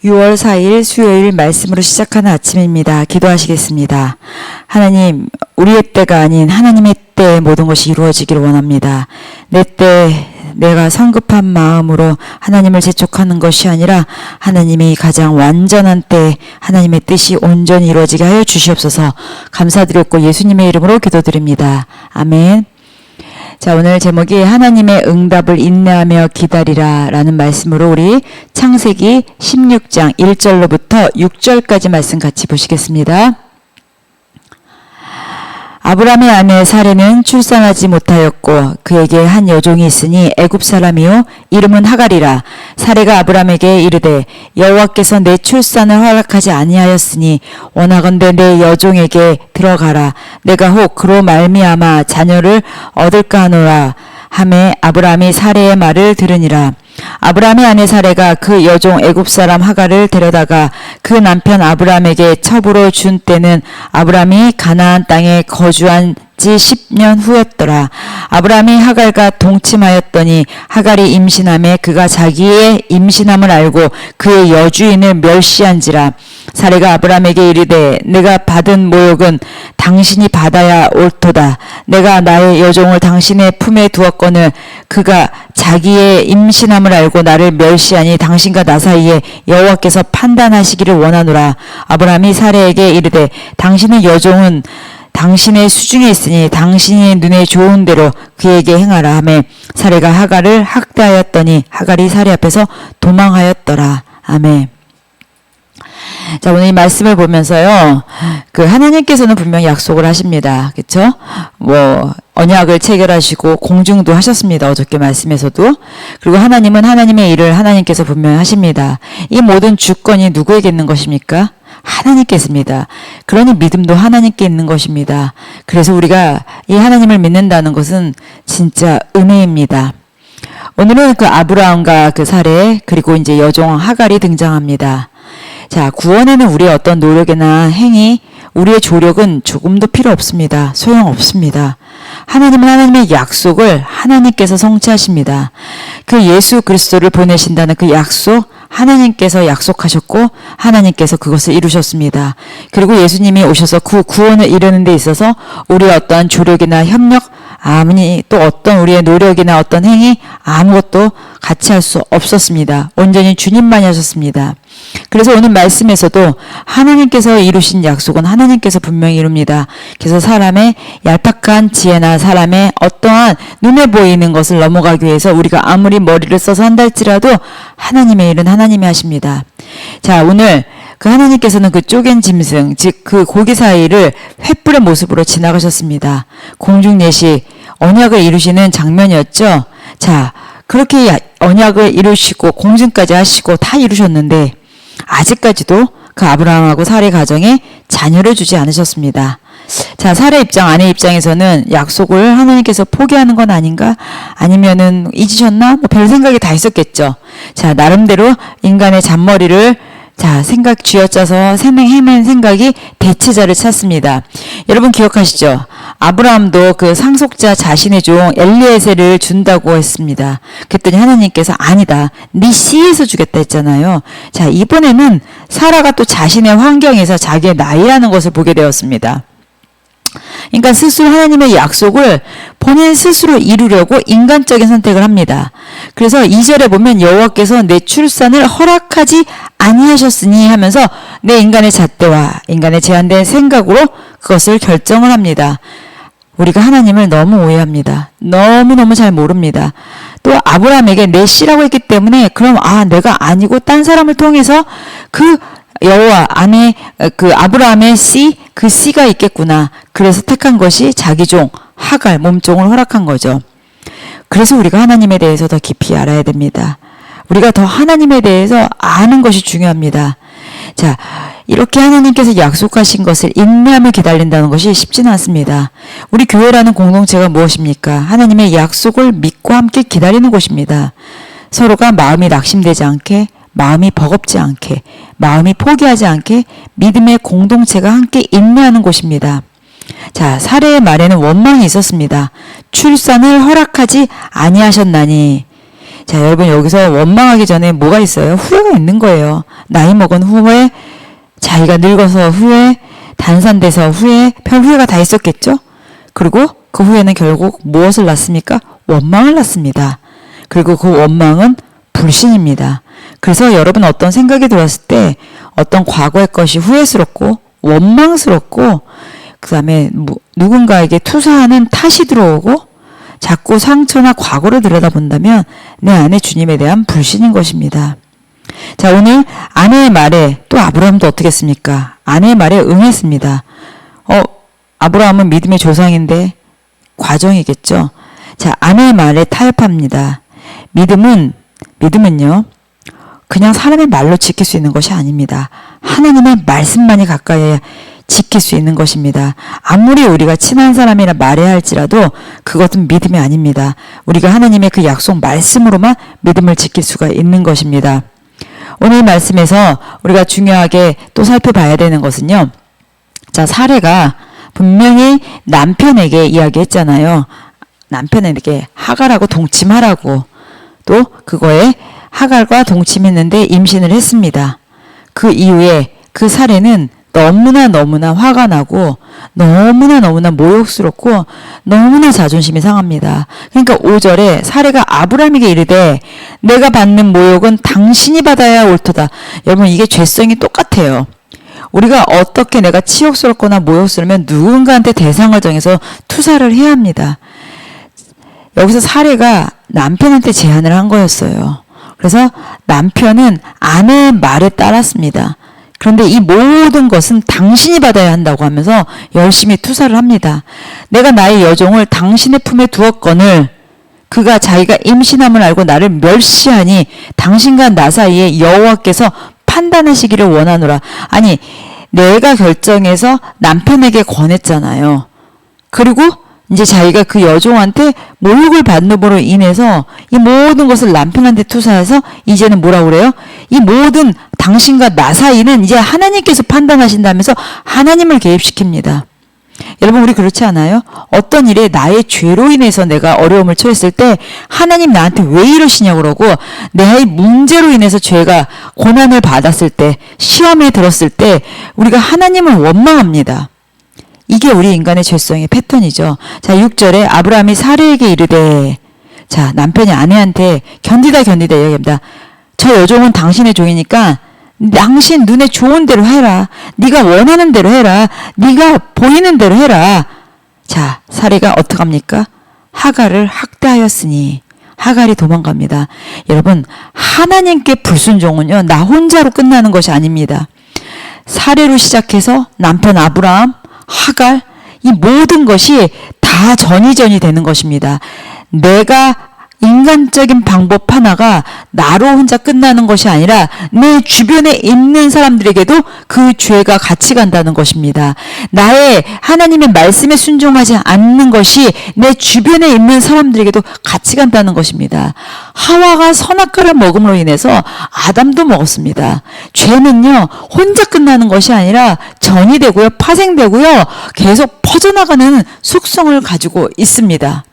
6월 4일 수요일 말씀으로 시작하는 아침입니다. 기도하시겠습니다. 하나님, 우리의 때가 아닌 하나님의 때에 모든 것이 이루어지기를 원합니다. 내 때 내가 성급한 마음으로 하나님을 재촉하는 것이 아니라 하나님이 가장 완전한 때에 하나님의 뜻이 온전히 이루어지게 하여 주시옵소서. 감사드렸고 예수님의 이름으로 기도드립니다. 아멘. 자, 오늘 제목이 하나님의 응답을 인내하며 기다리라 라는 말씀으로 우리 창세기 16장 1절로부터 6절까지 말씀 같이 보시겠습니다. 아브라함의 아내 사레는 출산하지 못하였고 그에게 한 여종이 있으니 애굽 사람이요 이름은 하갈이라. 사레가 아브라함에게 이르되 여호와께서 내 출산을 허락하지 아니하였으니 원하건대 내 여종에게 들어가라. 내가 혹 그로 말미암아 자녀를 얻을까 하노라. 하매 아브라함이 사레의 말을 들으니라. 아브라함의 아내 사레가 그 여종 애굽 사람 하갈을 데려다가 그 남편 아브라함에게 첩으로 준 때는 아브라함이 가나안 땅에 거주한 지 10년 후였더라. 아브라함이 하갈과 동침하였더니 하갈이 임신함에 그가 자기의 임신함을 알고 그의 여주인을 멸시한지라. 사레가 아브라함에게 이르되 내가 받은 모욕은 당신이 받아야 옳도다. 내가 나의 여종을 당신의 품에 두었거늘 그가 자기의 임신함을 알고 나를 멸시하니 당신과 나 사이에 여호와께서 판단하시기를 원하노라. 아브라함이 사레에게 이르되 당신의 여종은 당신의 수중에 있으니 당신의 눈에 좋은 대로 그에게 행하라 하매 사레가 하갈을 학대하였더니 하갈이 사레 앞에서 도망하였더라. 아멘. 자, 오늘 이 말씀을 보면서요, 하나님께서는 분명히 약속을 하십니다. 그쵸? 언약을 체결하시고 공중도 하셨습니다. 어저께 말씀에서도. 그리고 하나님은 하나님의 일을 하나님께서 분명히 하십니다. 이 모든 주권이 누구에게 있는 것입니까? 하나님께서입니다. 그러니 믿음도 하나님께 있는 것입니다. 그래서 우리가 이 하나님을 믿는다는 것은 진짜 은혜입니다. 오늘은 아브라함과 사레 그리고 이제 여종 하갈이 등장합니다. 자, 구원에는 우리의 어떤 노력이나 행위, 우리의 조력은 조금도 필요 없습니다. 소용없습니다. 하나님은 하나님의 약속을 하나님께서 성취하십니다. 그 예수 그리스도를 보내신다는 그 약속, 하나님께서 약속하셨고 하나님께서 그것을 이루셨습니다. 그리고 예수님이 오셔서 그 구원을 이루는 데 있어서 우리의 어떠한 조력이나 협력, 아무니 또 어떤 우리의 노력이나 어떤 행위 아무것도 같이 할 수 없었습니다. 온전히 주님만이 하셨습니다. 그래서 오늘 말씀에서도 하나님께서 이루신 약속은 하나님께서 분명히 이룹니다. 그래서 사람의 얄팍한 지혜나 사람의 어떠한 눈에 보이는 것을 넘어가기 위해서 우리가 아무리 머리를 써서 한다 할지라도 하나님의 일은 하나님이 하십니다. 자, 오늘 하나님께서는 그 쪼갠 짐승, 즉 그 고기 사이를 횃불의 모습으로 지나가셨습니다. 공중내시 언약을 이루시는 장면이었죠. 자, 그렇게 언약을 이루시고 공중까지 하시고 다 이루셨는데 아직까지도 그 아브라함하고 사레 가정에 자녀를 주지 않으셨습니다. 자, 사레 입장, 아내 입장에서는 약속을 하나님께서 포기하는 건 아닌가? 아니면은 잊으셨나? 별 생각이 다 있었겠죠. 자, 나름대로 인간의 잔머리를 생각 쥐어짜서 헤맨 생각이 대체자를 찾습니다. 여러분 기억하시죠? 아브라함도 그 상속자 자신의 종 엘리에셀을 준다고 했습니다. 그랬더니 하나님께서 아니다. 네 씨에서 주겠다 했잖아요. 자, 이번에는 사라가 또 자신의 환경에서 자기의 나이라는 것을 보게 되었습니다. 그러니까 스스로 하나님의 약속을 본인 스스로 이루려고 인간적인 선택을 합니다. 그래서 2절에 보면 여호와께서 내 출산을 허락하지 아니하셨으니 하면서 내 인간의 잣대와 인간의 제한된 생각으로 그것을 결정을 합니다. 우리가 하나님을 너무 오해합니다. 너무너무 잘 모릅니다. 또 아브라함에게 내 씨라고 했기 때문에 그럼 내가 아니고 딴 사람을 통해서 그 여호와 안에 아브라함의 씨, 그 씨가 있겠구나. 그래서 택한 것이 자기 종 하갈 몸종을 허락한 거죠. 그래서 우리가 하나님에 대해서 더 깊이 알아야 됩니다. 우리가 더 하나님에 대해서 아는 것이 중요합니다. 자, 이렇게 하나님께서 약속하신 것을 인내하며 기다린다는 것이 쉽지는 않습니다. 우리 교회라는 공동체가 무엇입니까? 하나님의 약속을 믿고 함께 기다리는 곳입니다. 서로가 마음이 낙심되지 않게, 마음이 버겁지 않게, 마음이 포기하지 않게 믿음의 공동체가 함께 인내하는 곳입니다. 자, 사레의 말에는 원망이 있었습니다. 출산을 허락하지 아니하셨나니. 자, 여러분 여기서 원망하기 전에 뭐가 있어요? 후회가 있는 거예요. 나이 먹은 후회, 자기가 늙어서 후회, 단산돼서 후회, 별 후회가 다 있었겠죠? 그리고 그 후회는 결국 무엇을 낳습니까? 원망을 낳습니다. 그리고 그 원망은 불신입니다. 그래서 여러분 어떤 생각이 들었을 때 어떤 과거의 것이 후회스럽고 원망스럽고 그 다음에 누군가에게 투사하는 탓이 들어오고 자꾸 상처나 과거를 들여다본다면 내 안에 주님에 대한 불신인 것입니다. 자, 오늘 아내의 말에 또 아브라함도 어떻게 했습니까? 아내의 말에 응했습니다. 아브라함은 믿음의 조상인데 과정이겠죠. 자, 아내의 말에 타협합니다. 믿음은요, 그냥 사람의 말로 지킬 수 있는 것이 아닙니다. 하나님의 말씀만이 가까이 지킬 수 있는 것입니다. 아무리 우리가 친한 사람이라 말해야 할지라도 그것은 믿음이 아닙니다. 우리가 하나님의 그 약속 말씀으로만 믿음을 지킬 수가 있는 것입니다. 오늘 말씀에서 우리가 중요하게 또 살펴봐야 되는 것은요. 자, 사례가 분명히 남편에게 이야기했잖아요. 남편에게 하갈하고 동침하라고. 또 그거에 하갈과 동침했는데 임신을 했습니다. 그 이후에 그 사례는 너무나 화가 나고 너무나 모욕스럽고 너무나 자존심이 상합니다. 그러니까 5절에 사례가 아브라함에게 이르되 내가 받는 모욕은 당신이 받아야 옳도다. 여러분 이게 죄성이 똑같아요. 우리가 어떻게 내가 치욕스럽거나 모욕스러우면 누군가한테 대상을 정해서 투사를 해야 합니다. 여기서 사례가 남편한테 제안을 한 거였어요. 그래서 남편은 아내의 말에 따랐습니다. 그런데 이 모든 것은 당신이 받아야 한다고 하면서 열심히 투사를 합니다. 내가 나의 여종을 당신의 품에 두었거늘 그가 자기가 임신함을 알고 나를 멸시하니 당신과 나 사이에 여호와께서 판단하시기를 원하노라. 아니, 내가 결정해서 남편에게 권했잖아요. 그리고 이제 자기가 그 여종한테 모욕을 받음으로 인해서 이 모든 것을 남편한테 투사해서 이제는 뭐라고 그래요? 이 모든 당신과 나 사이는 이제 하나님께서 판단하신다면서 하나님을 개입시킵니다. 여러분 우리 그렇지 않아요? 어떤 일에 나의 죄로 인해서 내가 어려움을 처했을 때 하나님 나한테 왜 이러시냐고 그러고 내 문제로 인해서 죄가 고난을 받았을 때 시험에 들었을 때 우리가 하나님을 원망합니다. 이게 우리 인간의 죄성의 패턴이죠. 자, 6절에 아브라함이 사례에게 이르되 자, 남편이 아내한테 견디다 이야기합니다. 저 여종은 당신의 종이니까 당신 눈에 좋은 대로 해라. 네가 원하는 대로 해라. 네가 보이는 대로 해라. 자, 사례가 어떡합니까? 하갈을 학대하였으니 하갈이 도망갑니다. 여러분 하나님께 불순종은요 나 혼자로 끝나는 것이 아닙니다. 사례로 시작해서 남편 아브라함 하갈 이 모든 것이 다 전이전이 되는 것입니다. 내가 인간적인 방법 하나가 나로 혼자 끝나는 것이 아니라 내 주변에 있는 사람들에게도 그 죄가 같이 간다는 것입니다. 나의 하나님의 말씀에 순종하지 않는 것이 내 주변에 있는 사람들에게도 같이 간다는 것입니다. 하와가 선악과를 먹음으로 인해서 아담도 먹었습니다. 죄는요 혼자 끝나는 것이 아니라 전이 되고요 파생되고요 계속 퍼져나가는 속성을 가지고 있습니다.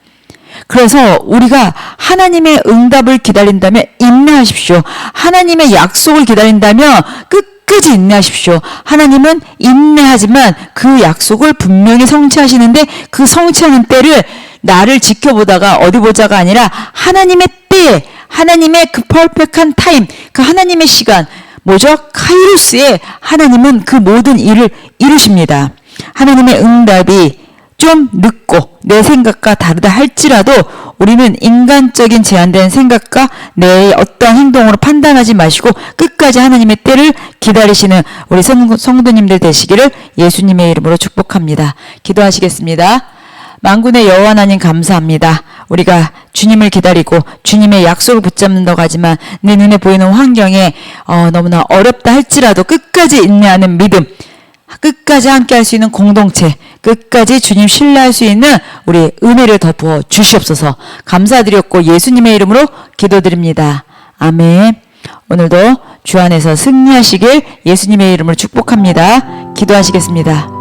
그래서 우리가 하나님의 응답을 기다린다면 인내하십시오. 하나님의 약속을 기다린다면 끝까지 인내하십시오. 하나님은 인내하지만 그 약속을 분명히 성취하시는데 그 성취하는 때를 나를 지켜보다가 어디 보자가 아니라 하나님의 때에 하나님의 그 퍼펙트한 타임 그 하나님의 시간 뭐죠? 카이로스에 하나님은 그 모든 일을 이루십니다. 하나님의 응답이 좀 늦고 내 생각과 다르다 할지라도 우리는 인간적인 제한된 생각과 내 어떤 행동으로 판단하지 마시고 끝까지 하나님의 때를 기다리시는 우리 성도님들 되시기를 예수님의 이름으로 축복합니다. 기도하시겠습니다. 만군의 여호와 하나님 감사합니다. 우리가 주님을 기다리고 주님의 약속을 붙잡는다고 하지만 내 눈에 보이는 환경에 너무나 어렵다 할지라도 끝까지 인내하는 믿음 끝까지 함께 할 수 있는 공동체 끝까지 주님 신뢰할 수 있는 우리 은혜를 더 부어 주시옵소서. 감사드렸고 예수님의 이름으로 기도드립니다. 아멘. 오늘도 주 안에서 승리하시길 예수님의 이름으로 축복합니다. 기도하시겠습니다.